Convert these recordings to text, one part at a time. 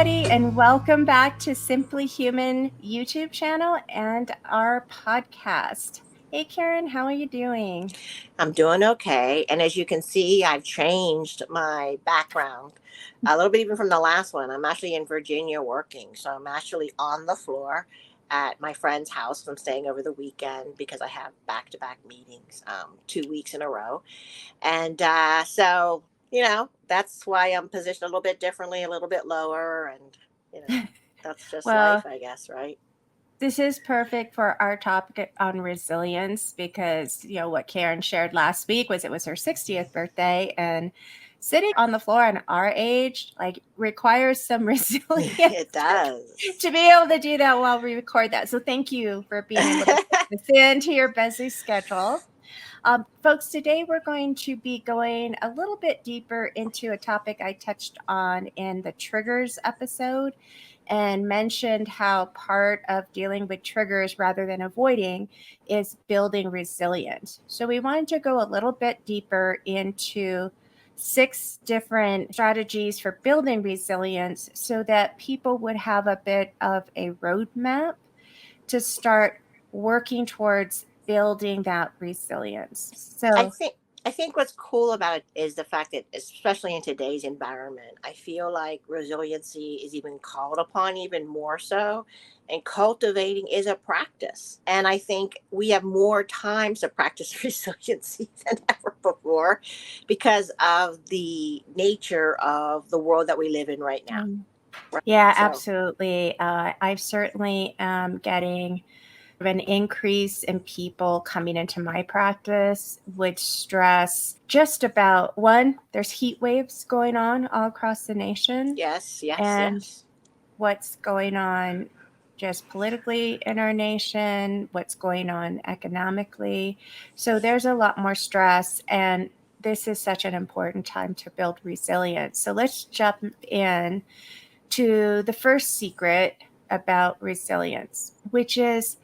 everybody, and welcome back to Simply Human YouTube channel and our podcast. Hey, Karen, how are you doing? I'm doing okay. And as you can see, I've changed my background a little bit even from the last one. I'm actually in Virginia working. So I'm actually on the floor at my friend's house. I'm staying over the weekend because I have back to back meetings 2 weeks in a row. And that's why I'm positioned a little bit differently, a little bit lower. And that's just life, Well, I guess, right? this is perfect for our topic on resilience because, what Karen shared last week was it was her 60th birthday, and sitting on the floor at our age, requires some resilience It does. to be able to do that while we record that. So thank you for being able to fit this into your busy schedule. Folks, today we're going to be going a little bit deeper into a topic I touched on in the triggers episode and mentioned how part of dealing with triggers rather than avoiding is building resilience. So we wanted to go a little bit deeper into 6 different strategies for building resilience so that people would have a bit of a roadmap to start working towards building that resilience. I So, think I think what's cool about it is the fact that, especially in today's environment, I feel like resiliency is even called upon even more so. And cultivating is a practice. And I think we have more times to practice resiliency than ever before because of the nature of the world that we live in right now. mm, Right. yeah, So, absolutely. I certainly am getting an increase in people coming into my practice with stress just about one, there's heat waves going on all across the nation, yes, yes, and yes. what's going on just politically in our nation, what's going on economically. So there's a lot more stress, and this is such an important time to build resilience. So let's jump in to the first secret about resilience, which is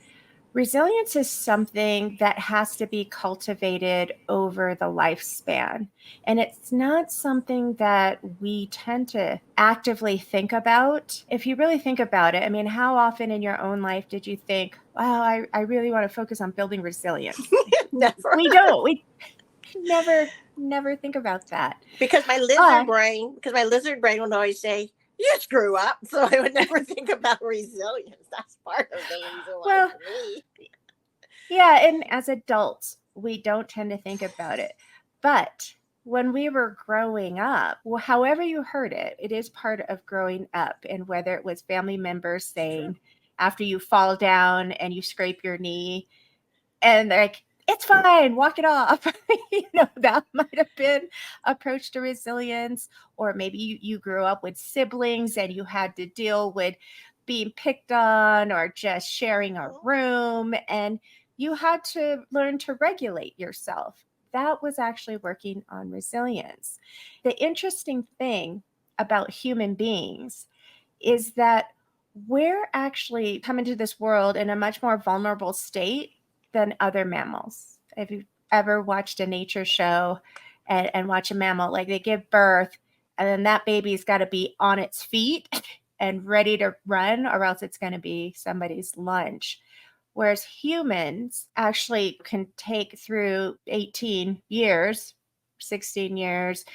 resilience is something that has to be cultivated over the lifespan. And it's not something that we tend to actively think about. If you really think about it, I mean, how often in your own life did you think, wow, I really want to focus on building resilience? Never. We don't. We never think about that. Because But my lizard brain would always say, "You screw up," so I would never think about resilience. That's part of the reason why well, for me. yeah, and as adults, we don't tend to think about it. But when we were growing up, well, however you heard it, it is part of growing up. And whether it was family members Sure. saying, after you fall down and you scrape your knee, and they're like, it's fine, walk it off. That might have been approach to resilience. Or maybe you grew up with siblings and you had to deal with being picked on or just sharing a room, and you had to learn to regulate yourself. That was actually working on resilience. The interesting thing about human beings is that we're actually come into this world in a much more vulnerable state than other mammals. If you've ever watched a nature show and watch a mammal, like they give birth, and then that baby's got to be on its feet and ready to run, or else it's going to be somebody's lunch. Whereas humans actually can take through 18 years, 16 years,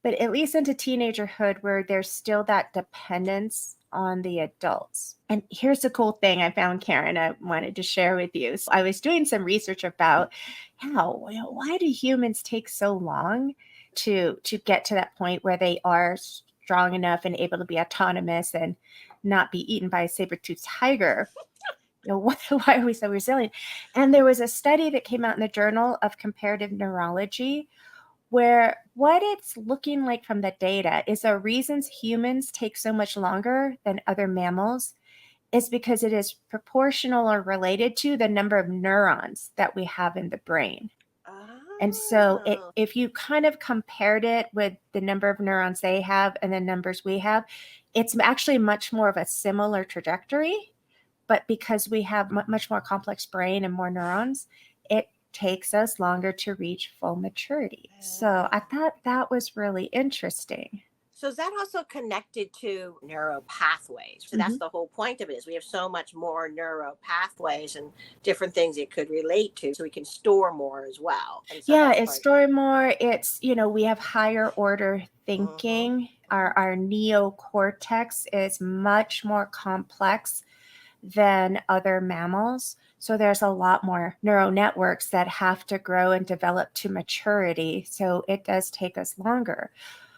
but at least into teenagerhood where there's still that dependence on the adults. And here's the cool thing I found, Karen, I wanted to share with you. So I was doing some research about why do humans take so long to get to that point where they are strong enough and able to be autonomous and not be eaten by a saber-toothed tiger. Why are we so resilient? And there was a study that came out in the Journal of Comparative Neurology where what it's looking like from the data is the reasons humans take so much longer than other mammals is because it is proportional or related to the number of neurons that we have in the brain. And so Oh, if you kind of compared it with the number of neurons they have and the numbers we have, it's actually much more of a similar trajectory. But because we have much more complex brain and more neurons, it takes us longer to reach full maturity. So I thought that was really interesting. So is that also connected to neuro pathways? So that's Mhm. the whole point of it, is we have so much more neuro pathways and different things it could relate to, so we can store more as well. And so Yeah, that's it's part of it. story more. It's, we have higher order Mm-hmm. thinking. Our neocortex is much more complex than other mammals. So there's a lot more neural networks that have to grow and develop to maturity. So it does take us longer.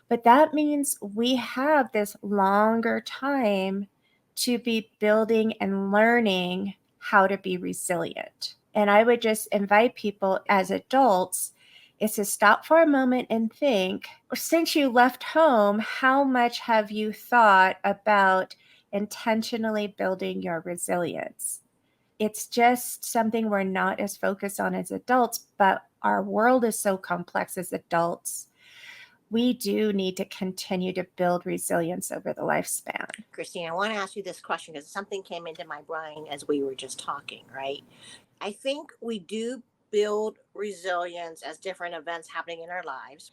But that means we have this longer time to be building and learning how to be resilient. And I would just invite people as adults is to stop for a moment and think, since you left home, how much have you thought about intentionally building your resilience? It's just something we're not as focused on as adults, but our world is so complex as adults. We do need to continue to build resilience over the lifespan. Christine, I want to ask you this question because something came into my brain as we were just talking, right? I think we do build resilience as different events happening in our lives,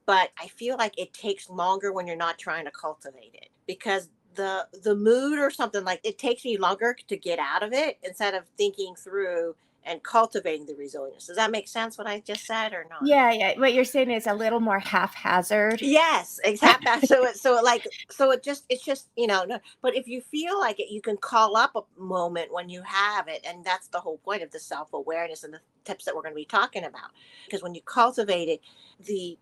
but I feel like it takes longer when you're not trying to cultivate it, because the mood or something, like, it takes me longer to get out of it instead of thinking through and cultivating the resilience. Does that make sense what I just said or not? Yeah, yeah. What you're saying is a little more haphazard. Yes, exactly. So it's just no. But if you feel like it, you can call up a moment when you have it, and that's the whole point of the self awareness and the tips that we're going to be talking about. Because when you cultivate it, the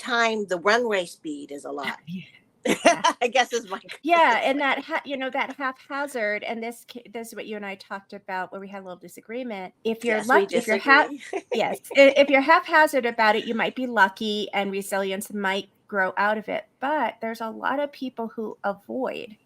runway speed is a lot. Yeah. I guess is my Yeah, and that haphazard, and this is what you and I talked about where we had a little disagreement. If you're yes, we lucky, if you're disagree. yes, if you're haphazard about it, you might be lucky, and resilience might grow out of it. But there's a lot of people who avoid,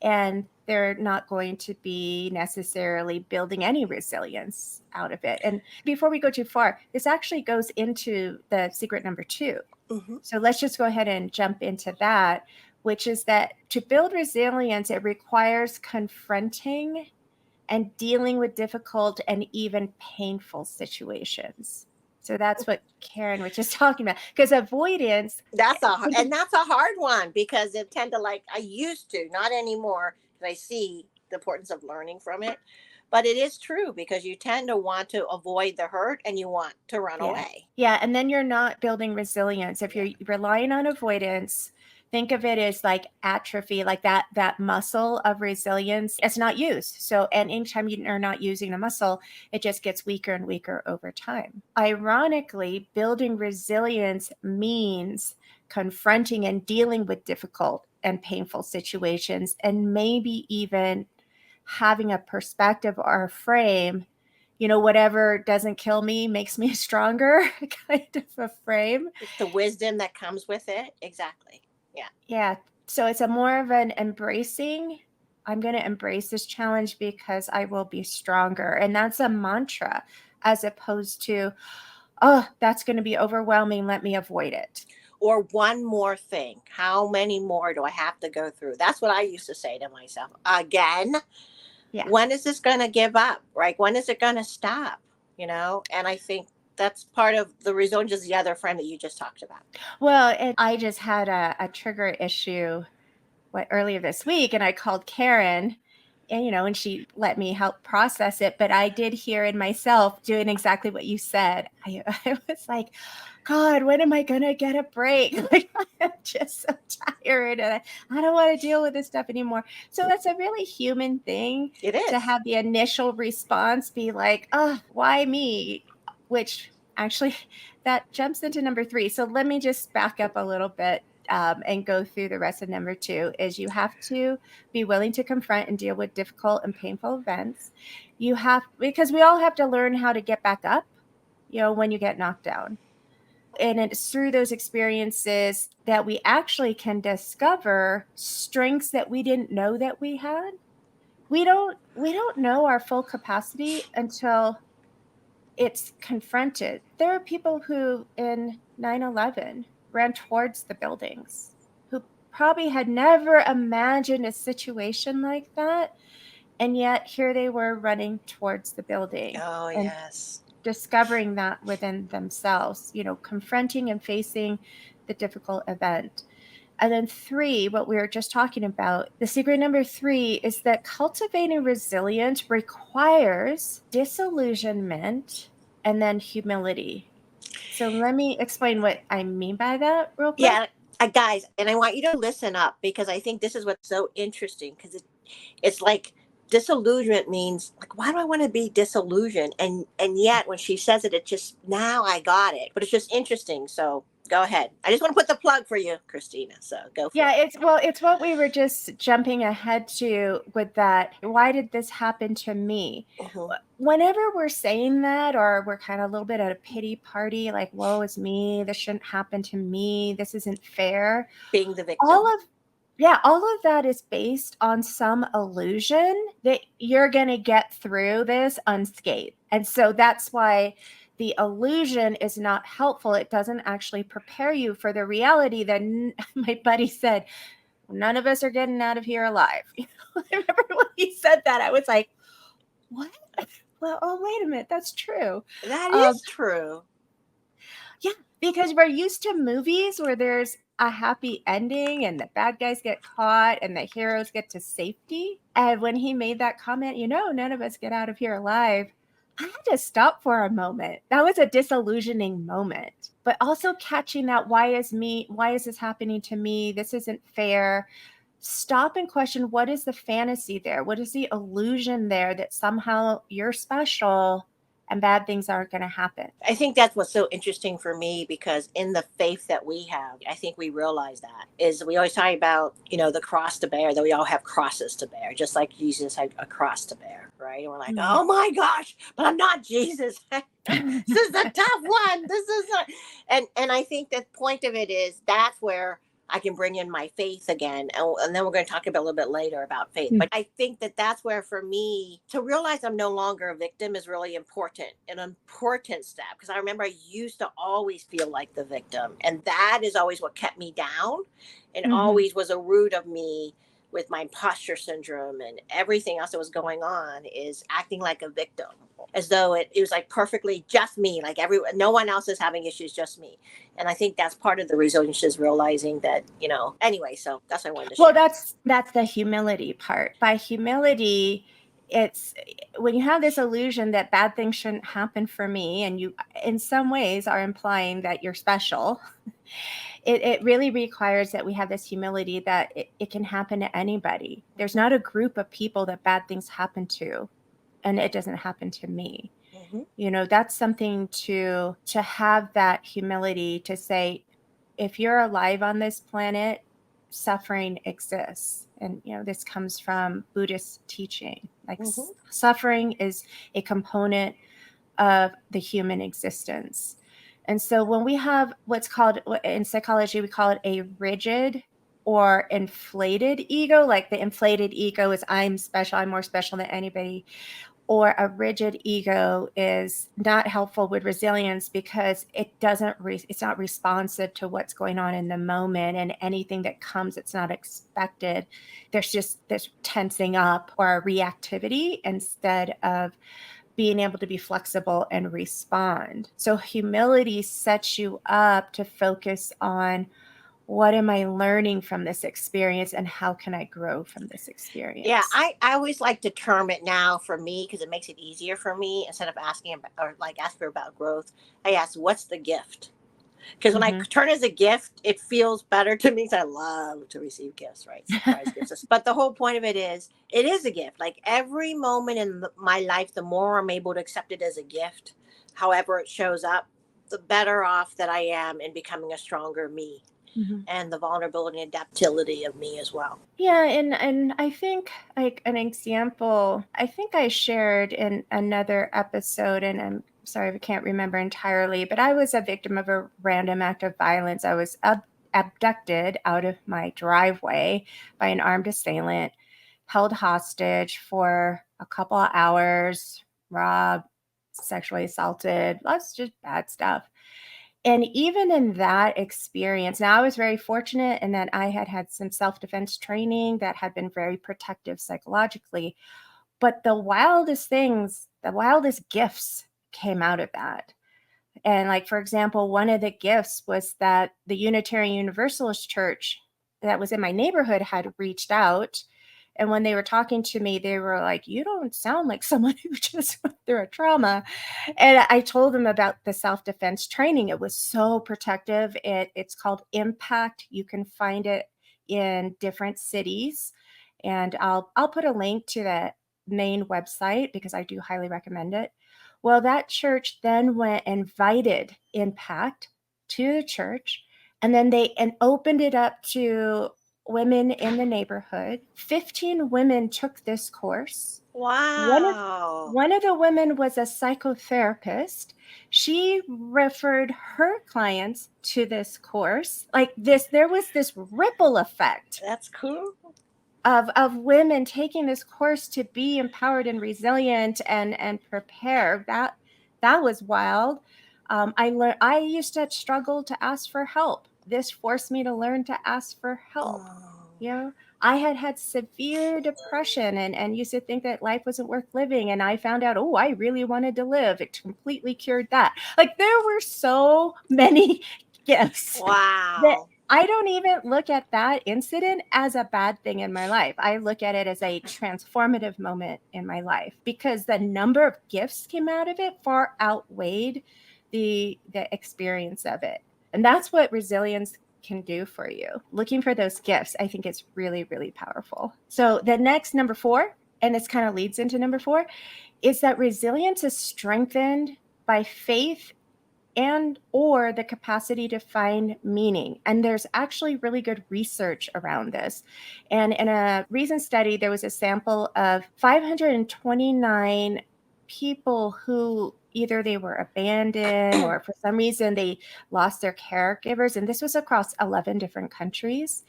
and they're not going to be necessarily building any resilience out of it. And before we go too far, this actually goes into the secret number 2. Hmm. So let's just go ahead and jump into that, which is that to build resilience, it requires confronting and dealing with difficult and even painful situations. So that's what Karen was just talking about. Because avoidance, think of, That's a hard one, because it tend to, like, I used to, not anymore, because I see the importance of learning from it. But it is true, because you tend to want to avoid the hurt and you want to run yeah. away. Yeah. And then you're not building resilience. If Yeah. you're relying on avoidance, think of it as like atrophy, like that muscle of resilience. It's not used. So, and anytime you are not using the muscle, it just gets weaker and weaker over time. Ironically, building resilience means confronting and dealing with difficult and painful situations, and maybe even having a perspective or a frame, whatever doesn't kill me makes me stronger kind of a frame. It's the wisdom that comes with it. Exactly. Yeah. Yeah. So it's a more of an embracing. I'm going to embrace this challenge because I will be stronger. And that's a mantra as opposed to, oh, that's going to be overwhelming. Let me avoid it. Or one more thing. How many more do I have to go through? That's what I used to say to myself. Again, Yeah. when is this going to give up? Right? When is it going to stop? And I think that's part of the resilience, is the other friend that you just talked about. Well, and I just had a trigger issue earlier this week, and I called Karen, and she let me help process it. But I did hear in myself doing exactly what you said. I was like, God, when am I gonna get a break? Like, I'm just so tired, and I don't want to deal with this stuff anymore. So that's a really human thing It to is. have the initial response be like, oh, why me? Which actually that jumps into number 3. So let me just back up a little bit, and go through the rest of number 2. Is you have to be willing to confront and deal with difficult and painful events. You have, because we all have to learn how to get back up, when you get knocked down. And it's through those experiences that we actually can discover strengths that we didn't know that we had. We don't know our full capacity until it's confronted. There are people who in 9/11 ran towards the buildings, who probably had never imagined a situation like that. And yet here they were running towards the building Oh, and yes. discovering that within themselves, confronting and facing the difficult event. And then three, what we were just talking about, the secret number three is that cultivating resilience requires disillusionment and then humility. So let me explain what I mean by that real quick. Yeah, guys, and I want you to listen up because I think this is what's so interesting because it's like disillusionment means like why do I want to be disillusioned, and yet when she says it, it just now I got it, but it's just interesting. So go ahead. I just want to put the plug for you, Christina, so go for Yeah, it. it's what we were just jumping ahead to with that. Why did this happen to me? Hmm. Whenever we're saying that, or we're kind of a little bit at a pity party, like, woe is me, this shouldn't happen to me, this isn't fair. Being the All victim. of Yeah, all of that is based on some illusion that you're going to get through this unscathed. And so that's why the illusion is not helpful. It doesn't actually prepare you for the reality that my buddy said, none of us are getting out of here alive. I remember when he said that, I was like, what? Well, oh, wait a minute. That's true. That Um, is true. Yeah, because we're used to movies where there's a happy ending and the bad guys get caught and the heroes get to safety. And when he made that comment, none of us get out of here alive, I had to stop for a moment. That was a disillusioning moment. But also catching that, why is me? Why is this happening to me? This isn't fair. Stop and question, what is the fantasy there? What is the illusion there that somehow you're special and bad things aren't going to happen? I think that's what's so interesting for me because in the faith that we have, I think we realize that is we always talk about, the cross to bear, that we all have crosses to bear, just like Jesus had a cross to bear, right? And we're like, Mm. oh my gosh, but I'm not Jesus. This is a tough one. This is and I think the point of it is that's where I can bring in my faith again. And then we're going to talk about a little bit later about faith. Mm. But I think that that's where, for me, to realize I'm no longer a victim is really important, an important step. Because I remember I used to always feel like the victim. And that is always what kept me down and Mhm. always was a root of me with my imposter syndrome and everything else that was going on is acting like a victim as though it was like perfectly just me, like everyone, no one else is having issues, just me. And I think that's part of the resilience is realizing that, anyway, so that's what I wanted to Well, share. that's the humility part. By humility, it's when you have this illusion that bad things shouldn't happen for me, and you, in some ways, are implying that you're special. It really requires that we have this humility that it can happen to anybody. There's not a group of people that bad things happen to, and it doesn't happen to me. Mm-hmm. That's something to have that humility to say, if you're alive on this planet, suffering exists. And this comes from Buddhist teaching. Like, Mm-hmm. suffering is a component of the human existence. And so when we have what's called in psychology, we call it a rigid or inflated ego, like the inflated ego is I'm special, I'm more special than anybody, or a rigid ego is not helpful with resilience because it's not responsive to what's going on in the moment, and anything that comes it's not expected, there's just this tensing up or reactivity instead of being able to be flexible and respond. So humility sets you up to focus on, what am I learning from this experience and how can I grow from this Yeah, experience? I always like to term it now for me because it makes it easier for me instead of asking about, or like asking about growth. I ask, what's the gift? Because when I Mm-hmm. turn as a gift, it feels better to me. 'Cause I love to receive gifts, right? Surprise gifts. But the whole point of it is a gift. Like every moment in my life, the more I'm able to accept it as a gift, however it shows up, the better off that I am in becoming a stronger me Mm-hmm. and the vulnerability and adaptability of me as well. Yeah, and I think, like, an example, I think I shared in another episode, and I'm sorry if I can't remember entirely, but I was a victim of a random act of violence. I was abducted out of my driveway by an armed assailant, held hostage for a couple of hours, robbed, sexually assaulted, lots of just bad stuff. And even in that experience, now I was very fortunate in that I had some self-defense training that had been very protective psychologically. But the wildest things, the wildest gifts came out of that. And, like, for example, one of the gifts was that the Unitarian Universalist Church that was in my neighborhood had reached out. And when they were talking to me, they were like, "You don't sound like someone who just went through a trauma." And I told them about the self-defense training. It was so protective. It's called Impact. You can find it in different cities. And I'll put a link to the main website because I do highly recommend it. Well, that church then went and invited Impact to the church, and then they and opened it up to women in the neighborhood. 15 women took this course. One of Wow. one of the women was a psychotherapist. She referred her clients to this course. Like this, there was this ripple effect That's cool. of women taking this course to be empowered and resilient and prepared. That was wild. I learned I used to struggle to ask for help. This forced me to learn to ask for help. Oh. You know, I had severe depression and used to think that life wasn't worth living. And I found out, oh, I really wanted to live. It completely cured that. Like there were so many gifts that Wow. I don't even look at that incident as a bad thing in my life. I look at it as a transformative moment in my life because the number of gifts came out of it far outweighed the experience of it. And that's what resilience can do for you. Looking for those gifts, I think it's really, really powerful. So the next number 4, and this kind of leads into number 4, is that resilience is strengthened by faith and or the capacity to find meaning. And there's actually really good research around this. And in a recent study, there was a sample of 529 people who either they were abandoned or for some reason they lost their caregivers. And this was across 11 different countries.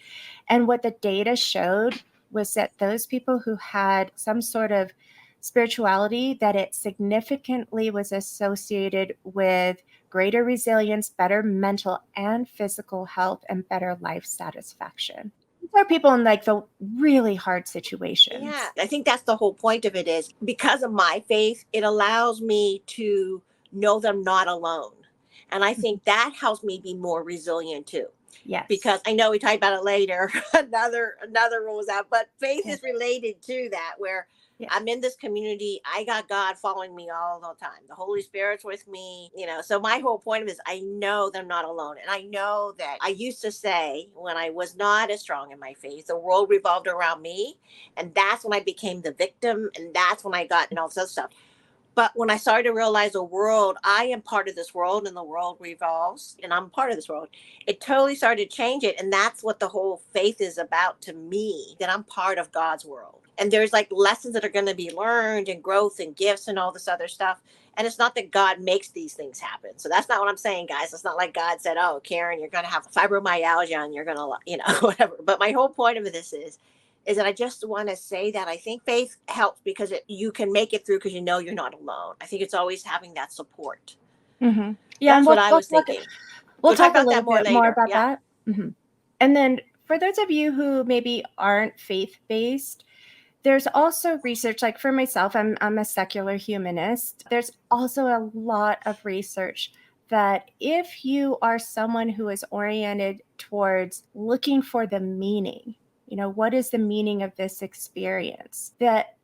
And what the data showed was that those people who had some sort of spirituality, that it significantly was associated with greater resilience, better mental and physical health, and better life satisfaction. These are people in like the really hard Yeah, situations. I think that's the whole point of it is because of my faith, it allows me to know that I'm not alone. And I Mhm. think that helps me be more resilient too. Because Yes. I know we talk about it later. Another rule was out, but faith Okay. is related to that. Where Yeah. I'm in this community, I got God following me all the time. The Holy Spirit's with me, you know. So my whole point of it is, I know that I'm not alone, and I know that I used to say when I was not as strong in my faith, the world revolved around me, and that's when I became the victim, and that's when I got and all this other stuff. But when I started to realize the world, I am part of this world and the world revolves and I'm part of this world, it totally started to change it. And that's what the whole faith is about to me, that I'm part of God's world. And there's like lessons that are going to be learned and growth and gifts and all this other stuff. And it's not that God makes these things happen. So that's not what I'm saying, guys. It's not like God said, oh, Karen, you're going to have fibromyalgia and you're going to, whatever. But my whole point of this is that I just want to say that I think faith helps because you can make it through because you know you're not alone. I think it's always having that support. Yeah, and That's what I was thinking. we'll We'll talk talk a about little that more bit more later. about Yeah. that. Mhm. And then for those of you who maybe aren't faith based, there's also research, like for myself, I'm a secular humanist. There's also a lot of research that if you are someone who is oriented towards looking for the meaning, what is the meaning of this experience? That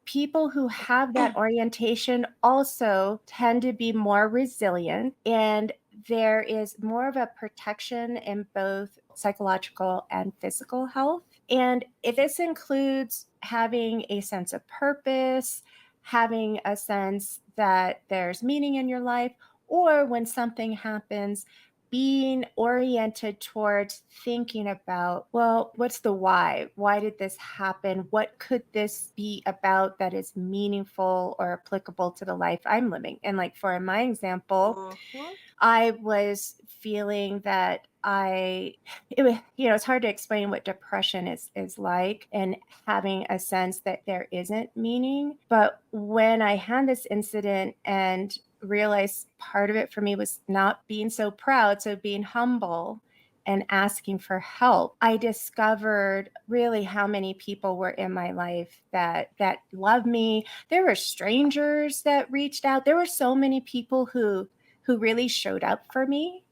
people who have that orientation also tend to be more resilient, and there is more of a protection in both psychological and physical health. And this includes having a sense of purpose, having a sense that there's meaning in your life, or when something happens, being oriented towards thinking about, well, what's the why? Why did this happen? What could this be about that is meaningful or applicable to the life I'm living? And like for my example, Mhm. I was feeling that it's hard to explain what depression is like, and having a sense that there isn't meaning. But when I had this incident and realized part of it for me was not being so proud, so being humble and asking for help, I discovered really how many people were in my life that loved me. There were strangers that reached out. There were so many people who really showed up for me.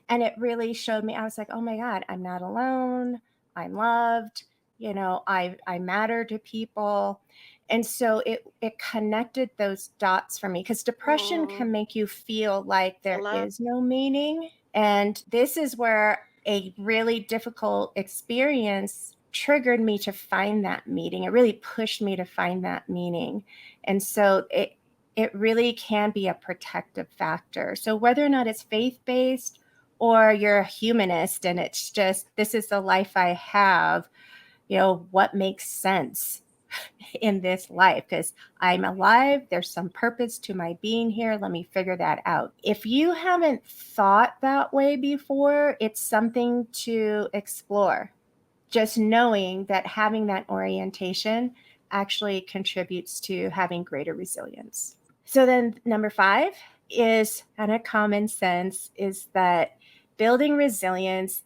And it really showed me, I was like, oh my God, I'm not alone. I'm loved, I matter to people. And so it connected those dots for me, because depression Mm, can make you feel like I there love. is no meaning. And this is where a really difficult experience triggered me to find that meaning. It really pushed me to find that meaning. And so it really can be a protective factor. So whether or not it's faith-based or you're a humanist and it's just, this is the life I have, what makes sense in this life, because I'm alive, there's some purpose to my being here, let me figure that out. If you haven't thought that way before, it's something to explore. Just knowing that having that orientation actually contributes to having greater resilience. So then number 5 is kind of common sense, is that building resilience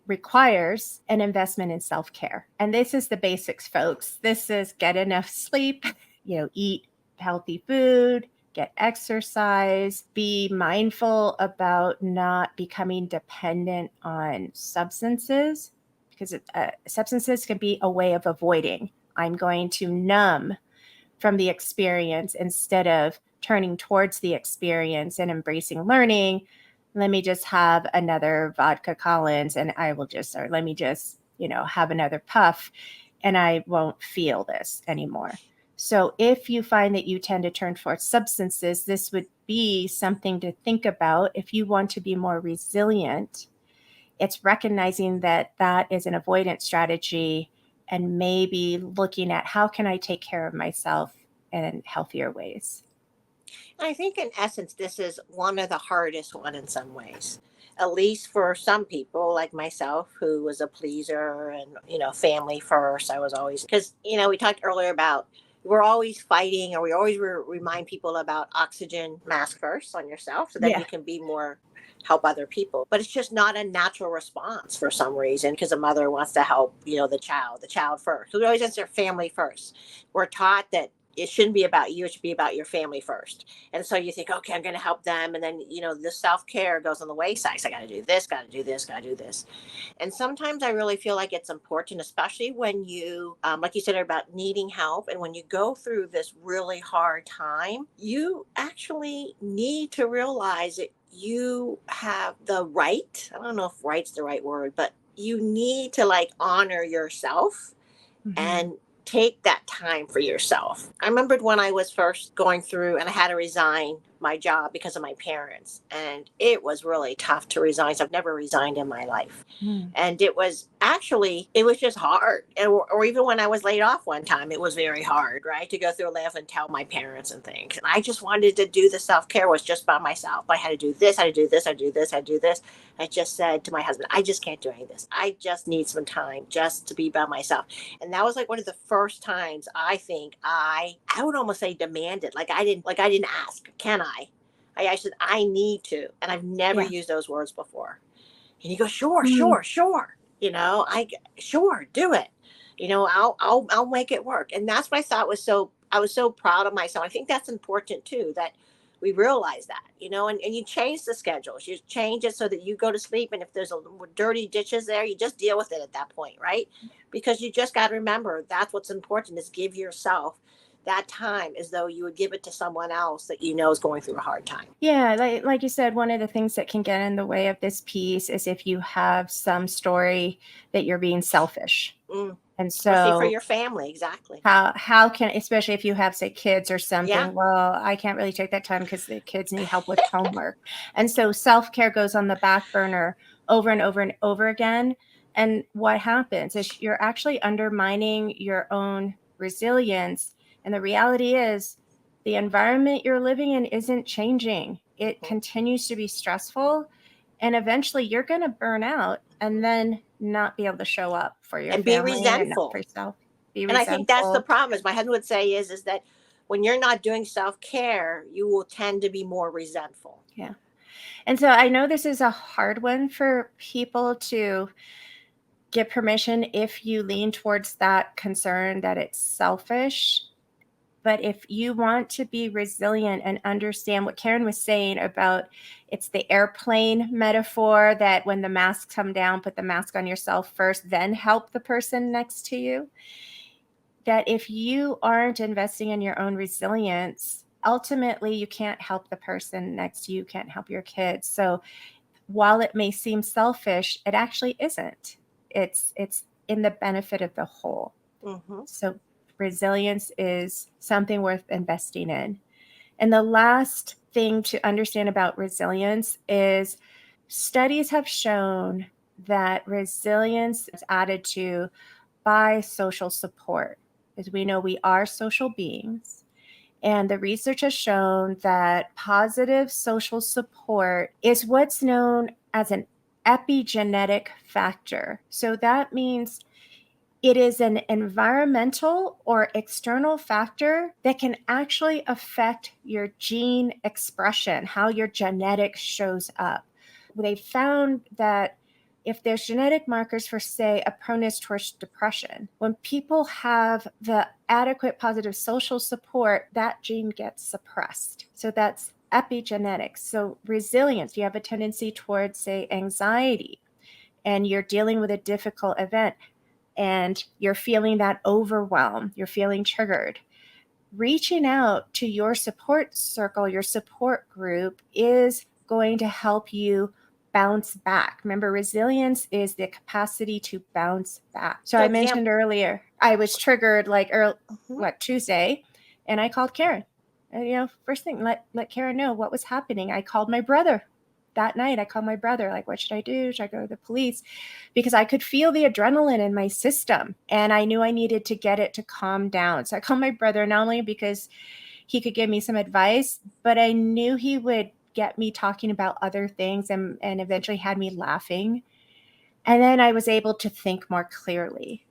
requires an investment in self-care. And this is the basics, folks. This is get enough sleep, eat healthy food, get exercise, be mindful about not becoming dependent on substances, because substances can be a way of avoiding. I'm going to numb from the experience instead of turning towards the experience and embracing learning. Let me just have another vodka Collins and I will just, or let me just, have another puff and I won't feel this anymore. So if you find that you tend to turn towards substances, this would be something to think about. If you want to be more resilient, it's recognizing that that is an avoidance strategy and maybe looking at how can I take care of myself in healthier ways. I think in essence, this is one of the hardest one in some ways. At least for some people like myself, who was a pleaser and family first. I was always, because we talked earlier about we're always fighting, or we always remind people about oxygen mask first on yourself, so then Yeah. you can be more help other people. But it's just not a natural response for some reason, because a mother wants to help the child first. So we always answer family first. We're taught that it shouldn't be about you, it should be about your family first. And so you think, okay, I'm going to help them. And then, the self care goes on the wayside. So I got to do this, got to do this, got to do this. And sometimes I really feel like it's important, especially when you, like you said, about needing help. And when you go through this really hard time, you actually need to realize that you have the right. I don't know if right's the right word, but you need to like honor yourself Mm-hmm. and take that time for yourself. I remembered when I was first going through and I had to resign my job because of my parents. And it was really tough to resign. So I've never resigned in my life. Mm. And it was just hard. Or even when I was laid off one time, it was very hard, right? To go through a laugh and tell my parents and things. And I just wanted to do the self care was just by myself. I had to do this, I had to do this, I do this, I do this. I just said to my husband, I just can't do any of this. I just need some time just to be by myself. And that was like one of the first times I think I would almost say demanded. Like I didn't ask, can I said I need to. And I've never Yeah. used those words before. And he goes, sure, Mm. sure, sure. I sure do it. I'll make it work. And that's what I thought was so I was so proud of myself. I think that's important too, that we realize that, and you change the schedules. You change it so that you go to sleep, and if there's a dirty dishes there, you just deal with it at that point, right? Because you just got to remember that's what's important, is give yourself that time as though you would give it to someone else that is going through a hard time. Yeah, like you said, one of the things that can get in the way of this piece is if you have some story that you're being selfish. Mm. And Or see, for so your family, exactly. how can, especially if you have, say, kids or Yeah. something, well, I can't really take that time because the kids need help with homework. And so self-care goes on the back burner over and over and over again. And what happens is you're actually undermining your own resilience. And the reality is the environment you're living in isn't changing. It Mhm. continues to be stressful. And eventually you're going to burn out and then not be able to show up for your And be family and not for resentful. yourself. Be And I think that's the resentful. problem, as my husband would say, is that when you're not doing self-care, you will tend to be more resentful. Yeah. And so I know this is a hard one for people to get permission if you lean towards that concern that it's selfish. But if you want to be resilient and understand what Karen was saying about, it's the airplane metaphor, that when the masks come down, put the mask on yourself first, then help the person next to you. That if you aren't investing in your own resilience, ultimately you can't help the person next to you, can't help your kids. So while it may seem selfish, it actually isn't. It's in the benefit of the whole. Mm-hmm. So resilience is something worth investing in. And the last thing to understand about resilience is studies have shown that resilience is added to by social support. As we know, we are social beings. And the research has shown that positive social support is what's known as an epigenetic factor. So that means it is an environmental or external factor that can actually affect your gene expression, how your genetics shows up. They found that if there's genetic markers for, say, a proneness towards depression, when people have the adequate positive social support, that gene gets suppressed. So that's epigenetics. So resilience, you have a tendency towards, say, anxiety, and you're dealing with a difficult event and you're feeling that overwhelm, you're feeling triggered. Reaching out to your support circle, your support group, is going to help you bounce back. Remember, resilience is the capacity to bounce back. So So I example. mentioned earlier, I was triggered Mm-hmm. Tuesday, and I called Karen. And, first thing, let Karen know what was happening. I called my brother that night. I called my brother, like, what should I do? Should I go to the police? Because I could feel the adrenaline in my system and I knew I needed to get it to calm down. So I called my brother, not only because he could give me some advice, but I knew he would get me talking about other things and eventually had me laughing. And then I was able to think more clearly.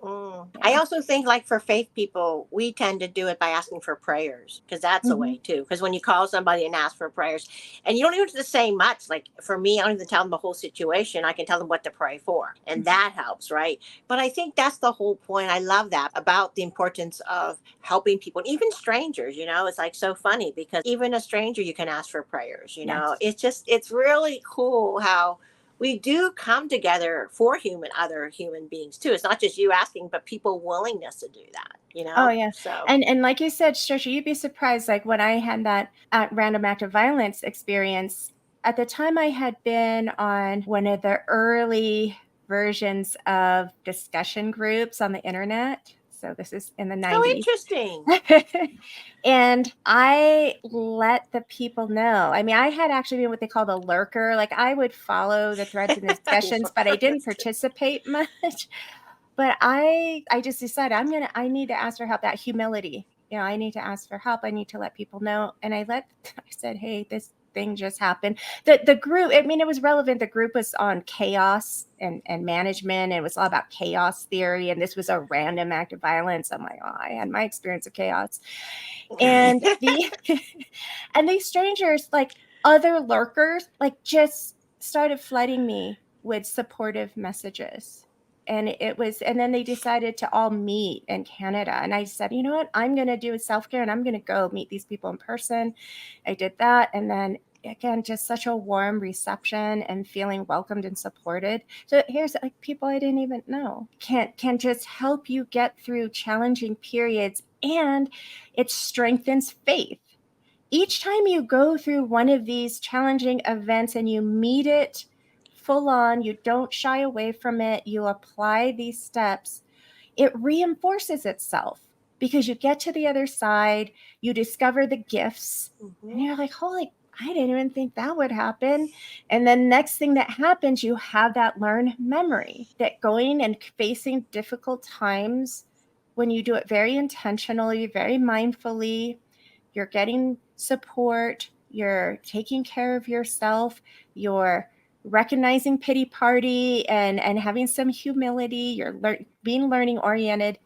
I Yeah. also think, like for faith people, we tend to do it by asking for prayers because that's a Mm-hmm. way too. Because when you call somebody and ask for prayers, and you don't even have to say much. Like for me, I don't even tell them the whole situation. I can tell them what to pray for, and that helps, right? But I think that's the whole point. I love that about the importance of helping people, even strangers. It's like so funny because even a stranger, you can ask for prayers. Yes. It's really cool how we do come together for other human beings too. It's not just you asking, but people willingness to do Oh yeah. so. And like you said, Strisha, you'd be surprised. Like when I had that random act of violence experience, at the time I had been on one of the early versions of discussion groups on the internet. So this is in the Oh, 90s. interesting. And I let the people know. I mean, I had actually been what they called a lurker. Like I would follow the threads and discussions, but I didn't participate much. But I just decided I need to ask for help. That humility, I need to ask for help. I need to let people know. And I said, hey, this thing just happened. The group, I mean, it was relevant. The group was on chaos and management. And it was all about chaos theory. And this was a random act of violence. I'm like, oh, I had my experience of chaos. And and these strangers, like other lurkers, like just started flooding me with supportive messages. And then they decided to all meet in Canada. And I said, you know what? I'm going to do a self-care and I'm going to go meet these people in person. I did that. And then again, just such a warm reception and feeling welcomed and supported. So here's like people I didn't even know can just help you get through challenging periods, and it strengthens faith. Each time you go through one of these challenging events and you meet it full on, you don't shy away from it, you apply these steps, it reinforces itself because you get to the other side, you discover the gifts, and Mhm. you're like, holy, I didn't even think that would happen. And then next thing that happens, you have that learned memory that going and facing difficult times, when you do it very intentionally, very mindfully, you're getting support, you're taking care of yourself, you're recognizing pity party and having some humility, you're being learning oriented.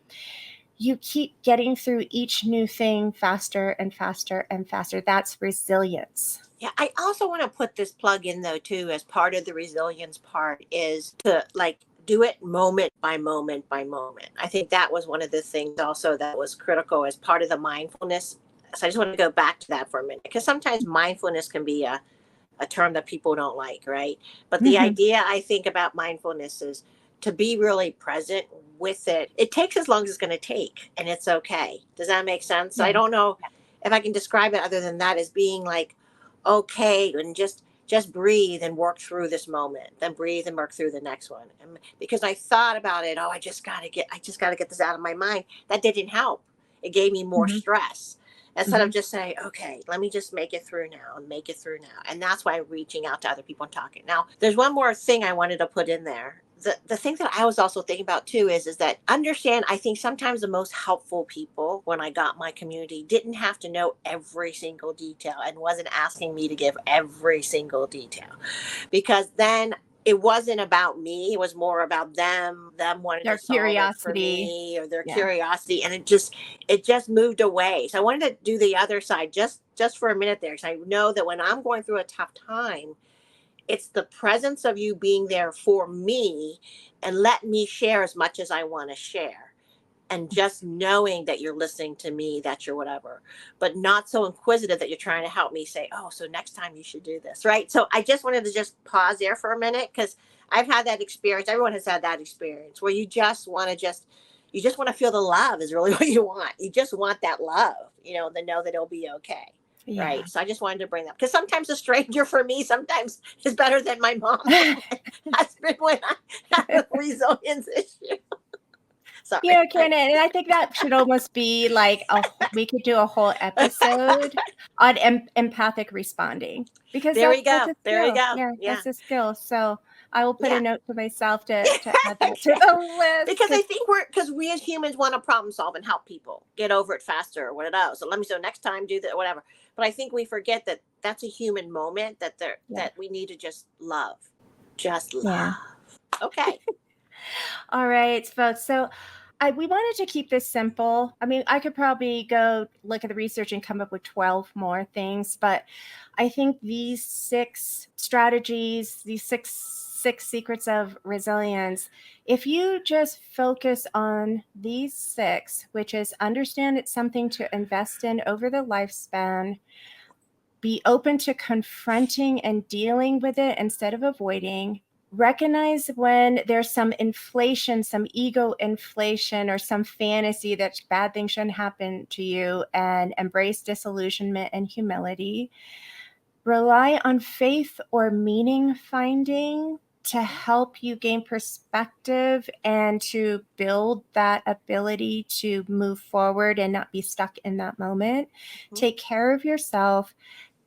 You keep getting through each new thing faster and faster and faster. That's resilience. Yeah, I also want to put this plug in though too, as part of the resilience part is to like do it moment by moment by moment. I think that was one of the things also that was critical as part of the mindfulness. So I just want to go back to that for a minute, because sometimes mindfulness can be a term that people don't like, right? But the Mhm. idea I think about mindfulness is to be really present with it. It takes as long as it's going to take, and it's okay. Does that make sense? So I Yeah. don't know if I can describe it other than that as being like okay, and just breathe and work through this moment, then breathe and work through the next one. And because I thought about it, oh, I just got to get this out of my mind. That didn't help. It gave me more Mhm. stress instead of Mhm. just saying, okay, let me just make it through now and make it through now. And that's why reaching out to other people and talking. Now, there's one more thing I wanted to put in there. The thing that I was also thinking about too is that understand, I think sometimes the most helpful people when I got my community didn't have to know every single detail and wasn't asking me to give every single detail, because then it wasn't about me, it was more about them wanting to Their solve it for curiosity. me, or their Yeah. curiosity, and it just moved away. So I wanted to do the other side just for a minute there, because I know that when I'm going through a tough time, it's the presence of you being there for me and let me share as much as I want to share, and just knowing that you're listening to me, that you're whatever, but not so inquisitive that you're trying to help me say, oh, so next time you should do this, right? So I just wanted to just pause there for a minute, because I've had that experience. Everyone has had that experience where you just want to feel the love is really what you want. You just want that love, to know that it'll be okay. Yeah. Right. So I just wanted to bring that, because sometimes a stranger for me sometimes is better than my mom or my husband when I have a resilience issue. Sorry. Karen, and I think that should almost be like we could do a whole episode on empathic responding, because There we that's go. a There we skill. go. Yeah, Yeah. that's a skill. So I will put a Yeah. note to myself to add that to the list. Because I think because we as humans want to problem solve and help people get over it faster or whatever. So next time do that, whatever. But I think we forget that that's a human moment Yeah. that we need to just love. Yeah. Okay. All right, folks. So we wanted to keep this simple. I mean, I could probably go look at the research and come up with 12 more things, but I think these 6 strategies, these six secrets of resilience, if you just focus on these 6, which is understand it's something to invest in over the lifespan, be open to confronting and dealing with it instead of avoiding, recognize when there's some inflation, some ego inflation, or some fantasy that bad things shouldn't happen to you, and embrace disillusionment and humility. Rely on faith or meaning finding to help you gain perspective and to build that ability to move forward and not be stuck in that moment. Mhm. Take care of yourself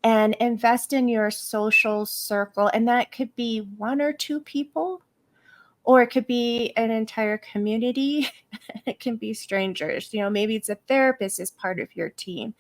and invest in your social circle. And that could be 1 or 2 people, or it could be an entire community. It can be strangers. Maybe it's a therapist as part of your team.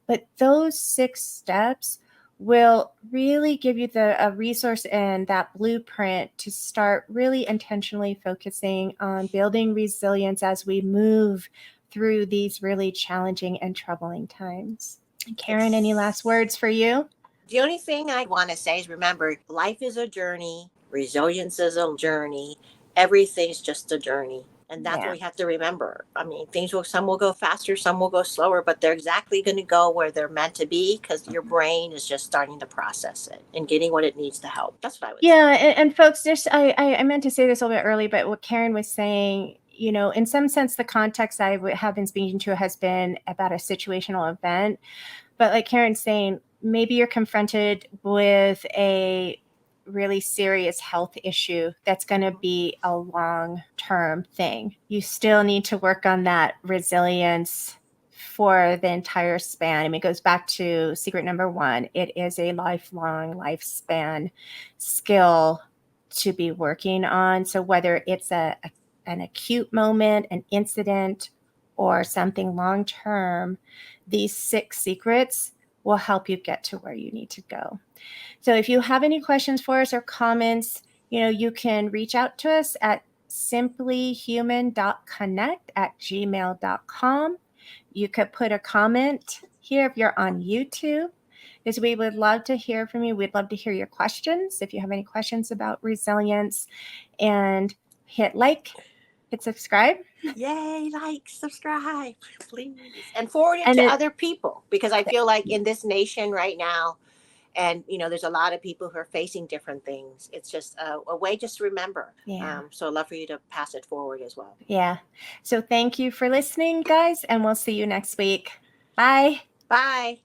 But those 6 steps will really give you a resource and that blueprint to start really intentionally focusing on building resilience as we move through these really challenging and troubling times. Karen, any last words for you? The only thing I want to say is remember, life is a journey, resilience is a journey, everything's just a journey. And that's what Yeah. we have to remember. I mean, some will go faster, some will go slower, but they're exactly going to go where they're meant to be, because your brain is just starting to process it and getting what it needs to help. That's what I would say. Yeah, and folks, just I meant to say this a little bit early, but what Karen was saying, in some sense, the context have been speaking to has been about a situational event. But like Karen's saying, maybe you're confronted with a really serious health issue that's going to be a long-term thing. You still need to work on that resilience for the entire span. I mean, it goes back to secret number 1. It is a lifelong lifespan skill to be working on. So whether it's an acute moment, an incident, or something long term, these 6 secrets will help you get to where you need to go. So if you have any questions for us or comments, you can reach out to us at simplyhuman.connect@gmail.com. You could put a comment here if you're on YouTube, because we would love to hear from you. We'd love to hear your questions if you have any questions about resilience. And hit like, hit subscribe. Yay, like, subscribe, please. And forward it And to other people, because I feel like in this nation right now, and there's a lot of people who are facing different things. It's just a way just to remember. yeah. So I'd love for you to pass it forward as well. Yeah. So thank you for listening, guys, and we'll see you next week. Bye. Bye.